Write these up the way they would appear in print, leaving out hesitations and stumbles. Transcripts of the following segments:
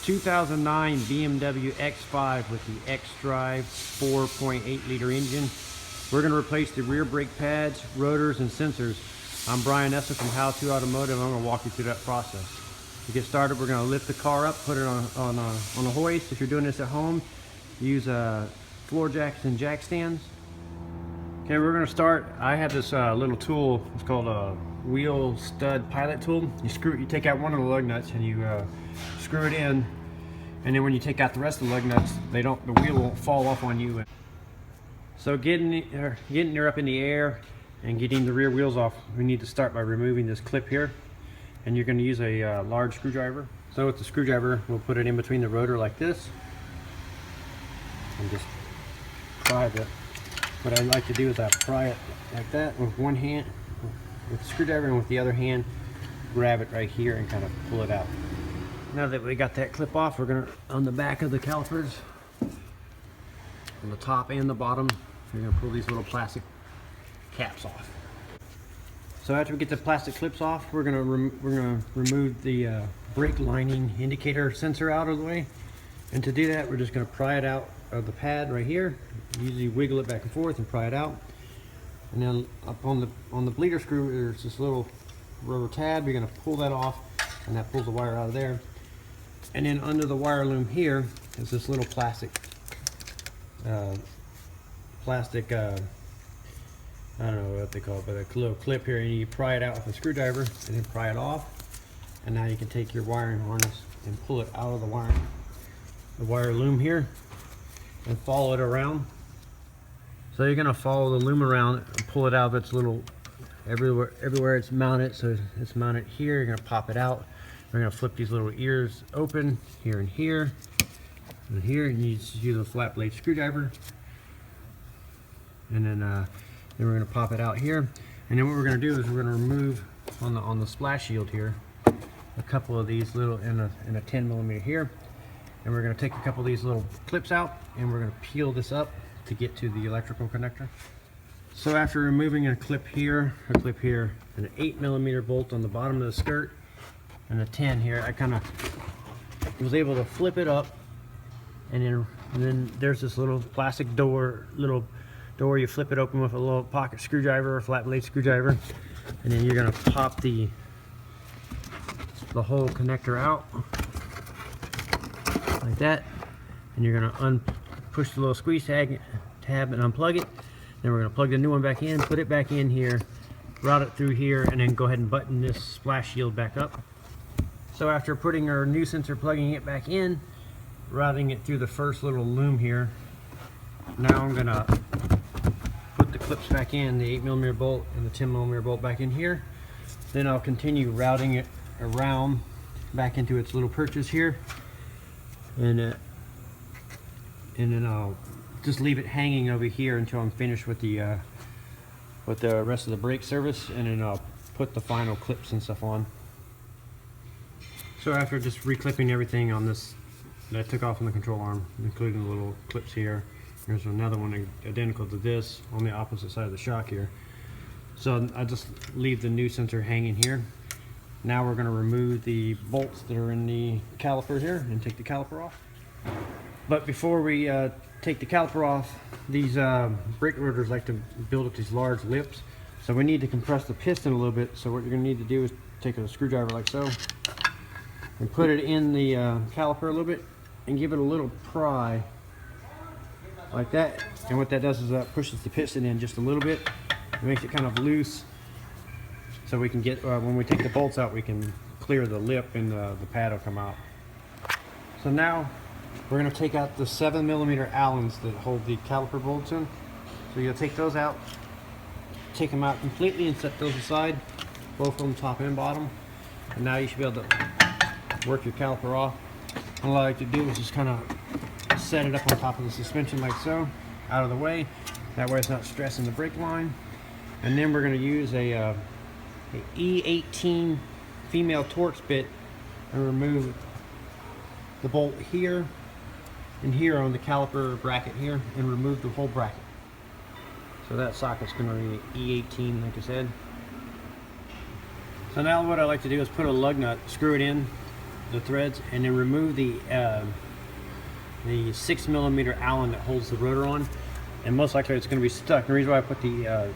2009 BMW X5 with the X-Drive 4.8 liter engine. We're going to replace the rear brake pads, rotors, and sensors. I'm Brian Esser from How To Automotive. I'm going to walk you through that process. To get started, we're going to lift the car up, put it on a hoist. If you're doing this at home, use floor jacks and jack stands. Okay, we're going to start. I have this little tool. It's called a wheel stud pilot tool. You take out one of the lug nuts and you screw it in, and then when you take out the rest of the lug nuts, the wheel won't fall off on you. So getting her up in the air and getting the rear wheels off, we need to start by removing this clip here, and you're going to use a large screwdriver. So with the screwdriver, we'll put it in between the rotor like this and just pry it. What I like to do is I pry it like that with one hand with the screwdriver, and with the other hand grab it right here and kind of pull it out. Now that we got that clip off, we're going to, on the back of the calipers, on the top and the bottom, we're going to pull these little plastic caps off. So after we get the plastic clips off, we're going to remove the brake lining indicator sensor out of the way. And to do that, we're just going to pry it out of the pad right here. Usually wiggle it back and forth and pry it out. And then up on the bleeder screw, there's this little rubber tab. You're going to pull that off, and that pulls the wire out of there. And then under the wire loom here is this little plastic I don't know what they call it, but a little clip here, and you pry it out with a screwdriver and then pry it off. And now you can take your wiring harness and pull it out of the wire loom here and follow it around. So you're going to follow the loom around and pull it out of its little, everywhere it's mounted. So it's mounted here, you're going to pop it out. We're going to flip these little ears open here and here and here, and you just use a flat blade screwdriver, and then we're going to pop it out here. And then what we're going to do is we're going to remove on the splash shield here a couple of these little in a 10mm here, and we're going to take a couple of these little clips out, and we're going to peel this up to get to the electrical connector. So after removing a clip here, an 8mm bolt on the bottom of the skirt, and a 10 here, I kind of was able to flip it up, and then there's this little plastic door you flip it open with a little pocket screwdriver or flat blade screwdriver, and then you're going to pop the whole connector out like that, and you're going to push the little squeeze tab and unplug it. Then we're going to plug the new one back in, put it back in here, route it through here, and then go ahead and button this splash shield back up. So after putting our new sensor, plugging it back in, routing it through the first little loom here, now I'm going to put the clips back in, the 8mm bolt and the 10mm bolt back in here. Then I'll continue routing it around back into its little perches here, and then I'll just leave it hanging over here until I'm finished with the rest of the brake service, and then I'll put the final clips and stuff on. So after just reclipping everything on this that I took off on the control arm, including the little clips here, there's another one identical to this on the opposite side of the shock here. So I just leave the new sensor hanging here. Now we're going to remove the bolts that are in the caliper here and take the caliper off. But before we take the caliper off, these brake rotors like to build up these large lips. So we need to compress the piston a little bit. So what you're going to need to do is take a screwdriver like so and put it in the caliper a little bit and give it a little pry like that. And what that does is that pushes the piston in just a little bit. It makes it kind of loose, so we can get, when we take the bolts out, we can clear the lip and the pad will come out. So now we're going to take out the 7mm Allens that hold the caliper bolts in. So you'll take those out, take them out completely and set those aside, both of them top and bottom. And now you should be able to work your caliper off. And what I like to do is just kind of set it up on top of the suspension like so, out of the way. That way it's not stressing the brake line. And then we're going to use a E18 female Torx bit and remove the bolt here and here on the caliper bracket here, and remove the whole bracket. So that socket's going to be E18, like I said. So now what I like to do is put a lug nut, screw it in, the threads, and then remove the 6mm Allen that holds the rotor on, and most likely it's going to be stuck. The reason why I put the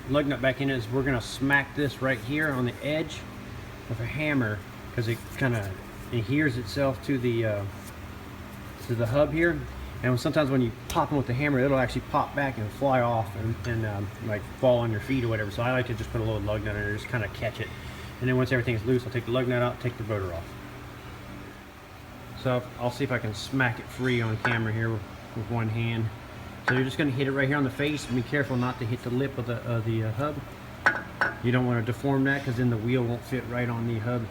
lug nut back in is we're going to smack this right here on the edge with a hammer, because it kind of adheres itself to the hub here, and sometimes when you pop them with the hammer, it'll actually pop back and fly off and like fall on your feet or whatever. So I like to just put a little lug nut in there, just kind of catch it, and then once everything's loose, I'll take the lug nut out, take the rotor off. So I'll see if I can smack it free on camera here with one hand. So you're just going to hit it right here on the face, and be careful not to hit the lip of the hub. You don't want to deform that, because then the wheel won't fit right on the hub.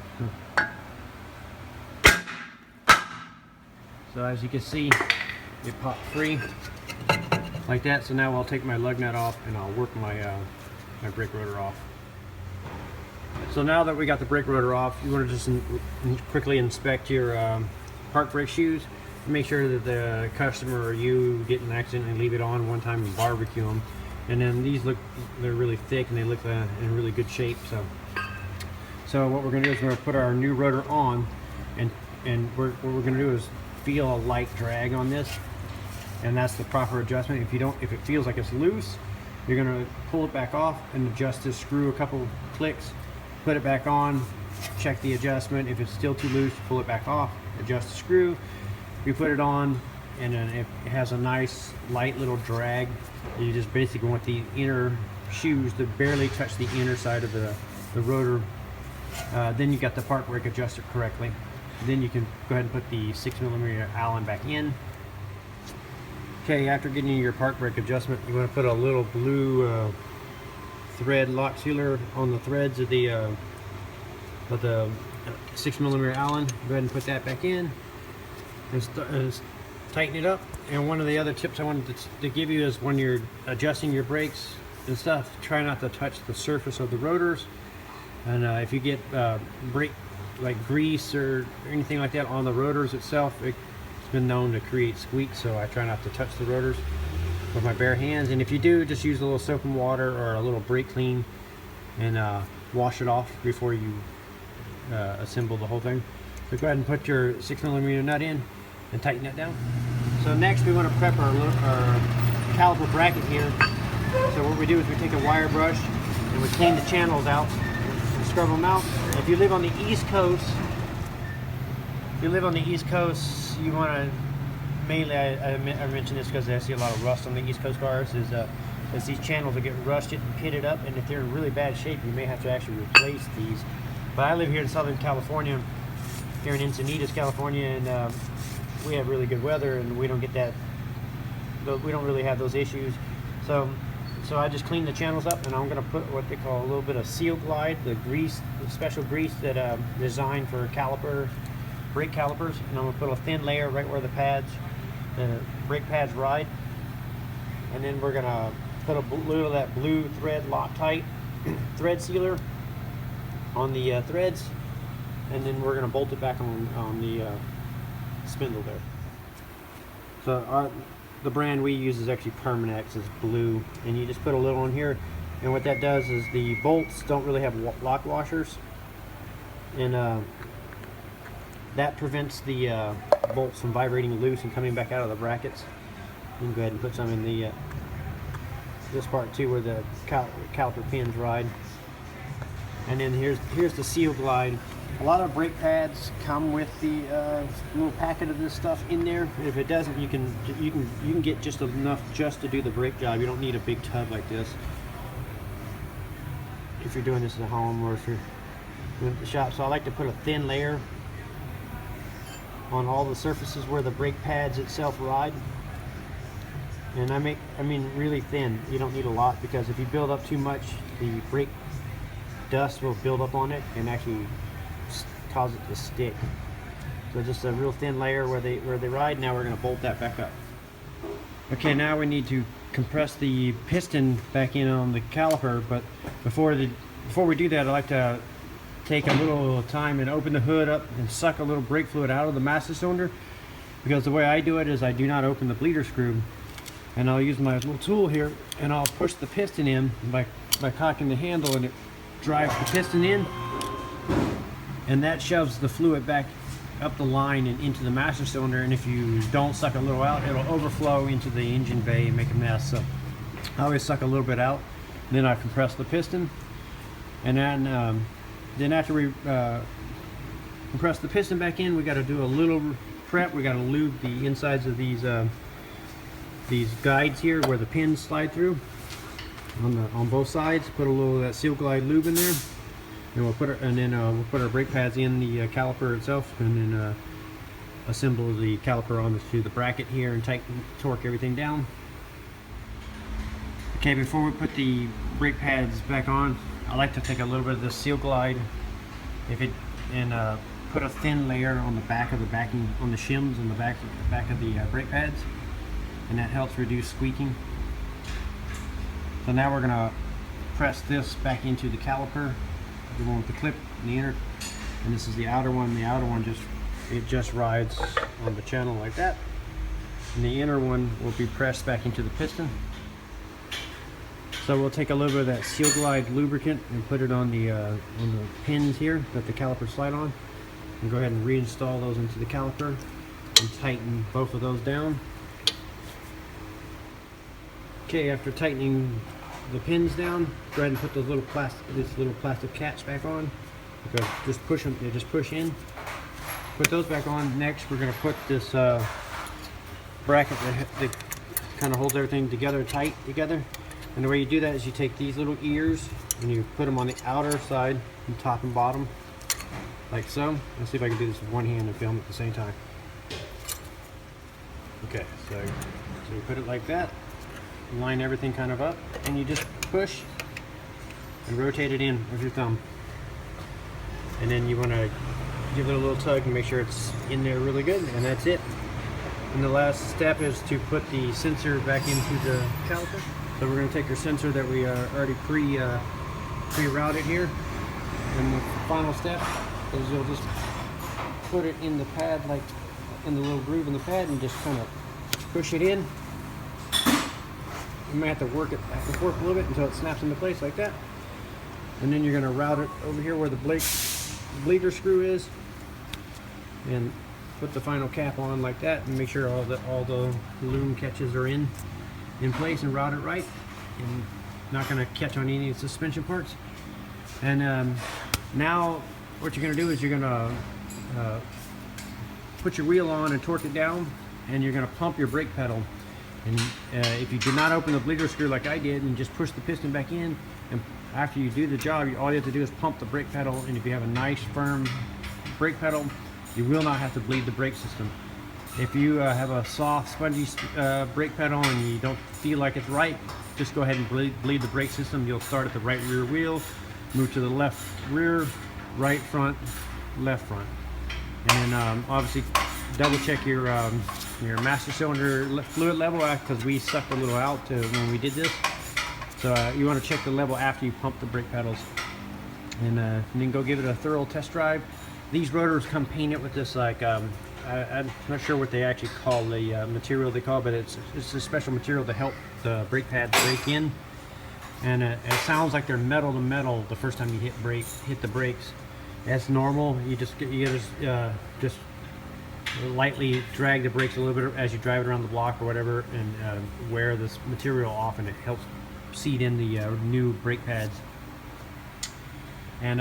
So as you can see, it popped free like that. So now I'll take my lug nut off and I'll work my my brake rotor off. So now that we got the brake rotor off, you want to just quickly inspect your park brake shoes. Make sure that the customer or you didn't accidentally leave it on one time and barbecue them. And then these they're really thick and they look in really good shape. So what we're going to do is we're going to put our new rotor on, and what we're going to do is feel a light drag on this, and that's the proper adjustment. If it feels like it's loose, you're going to pull it back off and adjust this screw a couple clicks, put it back on, check the adjustment. If it's still too loose, pull it back off, adjust the screw. You put it on, and then it has a nice light little drag. You just basically want the inner shoes to barely touch the inner side of the rotor. Then you got the park brake adjusted correctly. Then you can go ahead and put the 6mm Allen back in. Okay, after getting your park brake adjustment, you want to put a little blue thread lock sealer on the threads of the 6mm Allen. Go ahead and put that back in and tighten it up. And one of the other tips I wanted to give you is when you're adjusting your brakes and stuff, try not to touch the surface of the rotors. And if you get brake like grease or anything like that on the rotors itself, it's been known to create squeaks, so I try not to touch the rotors with my bare hands. And if you do, just use a little soap and water or a little brake clean and wash it off before you assemble the whole thing. So go ahead and put your 6mm nut in and tighten that down. So next we want to prep our caliper bracket here. So what we do is we take a wire brush and we clean the channels out and scrub them out. If you live on the East Coast, you want to mainly, I mention this because I see a lot of rust on the East Coast cars, is these channels will get rusted and pitted up, and if they're in really bad shape, you may have to actually replace these. But I live here in Southern California, here in Encinitas, California, and we have really good weather, and we don't get that. We don't really have those issues. So I just clean the channels up, and I'm going to put what they call a little bit of Seal Glide, the special grease that designed for brake calipers, and I'm going to put a thin layer right where the brake pads ride, and then we're going to put a little of that blue thread Loctite thread sealer on the threads, and then we're going to bolt it back on the spindle there. So the brand we use is actually Permanex. It's blue, and you just put a little on here, and what that does is the bolts don't really have lock washers, and that prevents the bolts from vibrating loose and coming back out of the brackets. You can go ahead and put some in the this part too, where the caliper pins ride. And then here's the Seal Glide. A lot of brake pads come with the little packet of this stuff in there. If it doesn't, you can get just enough just to do the brake job. You don't need a big tub like this if you're doing this at home or if you're doing it at the shop. So I like to put a thin layer on all the surfaces where the brake pads itself ride. And I mean really thin. You don't need a lot, because if you build up too much, the brake dust will build up on it and actually cause it to stick. So just a real thin layer where they ride. Now we're going to bolt that back up. Okay, now we need to compress the piston back in on the caliper, but before we do that, I like to take a little time and open the hood up and suck a little brake fluid out of the master cylinder, because the way I do it is I do not open the bleeder screw, and I'll use my little tool here and I'll push the piston in by cocking the handle, and it drives the piston in, and that shoves the fluid back up the line and into the master cylinder, and if you don't suck a little out, it'll overflow into the engine bay and make a mess. So I always suck a little bit out, then I compress the piston, and then after we compress the piston back in, we got to do a little prep. We got to lube the insides of these guides here where the pins slide through on both sides. Put a little of that Seal Glide lube in there, and we'll put our brake pads in the caliper itself, and then assemble the caliper onto the bracket here and torque everything down. Okay, before we put the brake pads back on, I like to take a little bit of the Seal Glide and put a thin layer on the back of the backing, on the shims on the back of the brake pads, and that helps reduce squeaking. So now we're gonna press this back into the caliper, the one with the clip and the inner, and this is the outer one. The outer one just rides on the channel like that, and the inner one will be pressed back into the piston. So we'll take a little bit of that Seal Glide lubricant and put it on the pins here that the caliper slide on, and go ahead and reinstall those into the caliper and tighten both of those down. Okay, after tightening the pins down, go ahead and put these little plastic caps back on. Because just push them, they just push in. Put those back on. Next, we're going to put this bracket that kind of holds everything together, tight together. And the way you do that is you take these little ears and you put them on the outer side, and top and bottom, like so. Let's see if I can do this with one hand and film at the same time. Okay, so you put it like that, line everything kind of up, and you just push and rotate it in with your thumb. And then you want to give it a little tug and make sure it's in there really good, and that's it. And the last step is to put the sensor back into the caliper. So we're going to take our sensor that we already pre-routed here, and the final step is you'll just put it in the pad, like in the little groove in the pad, and just kind of push it in. You might have to work it back and forth a little bit until it snaps into place like that. And then you're going to route it over here where the bleeder screw is, and put the final cap on like that, and make sure all the loom catches are in place, and route it right, and not going to catch on any suspension parts. And now what you're going to do is you're going to put your wheel on and torque it down, and you're going to pump your brake pedal. And if you did not open the bleeder screw like I did and just push the piston back in, and after you do the job, all you have to do is pump the brake pedal. And if you have a nice firm brake pedal, you will not have to bleed the brake system. If you have a soft, spongy brake pedal and you don't feel like it's right, just go ahead and bleed the brake system. You'll start at the right rear wheel, move to the left rear, right front, left front. And then obviously double check your master cylinder fluid level, because we sucked a little out when we did this. So you want to check the level after you pump the brake pedals. And then go give it a thorough test drive. These rotors come painted with this, like, I'm not sure what they actually call the material they call, but it's a special material to help the brake pads break in. And it sounds like they're metal to metal the first time you hit the brakes. That's normal. You just lightly drag the brakes a little bit as you drive it around the block or whatever, and wear this material off, and it helps seat in the new brake pads. And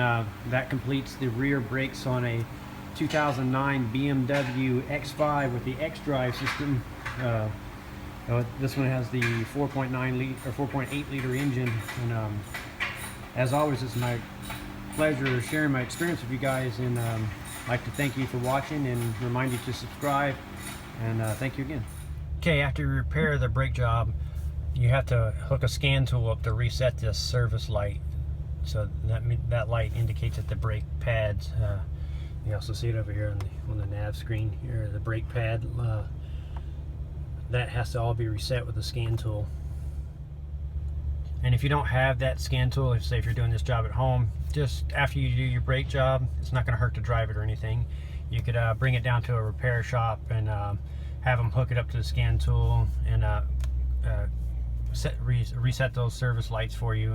that completes the rear brakes on a 2009 BMW X5 with the X-Drive system. This one has the 4.8 liter engine, and as always, it's my pleasure sharing my experience with you guys, and I'd like to thank you for watching and remind you to subscribe, and thank you again. Okay, after you repair the brake job, you have to hook a scan tool up to reset this service light. So that light indicates that the brake pads, you also see it over here on the nav screen here, the brake pad, that has to all be reset with the scan tool. And if you don't have that scan tool, say if you're doing this job at home, just after you do your brake job, it's not going to hurt to drive it or anything. You could bring it down to a repair shop and have them hook it up to the scan tool and reset those service lights for you.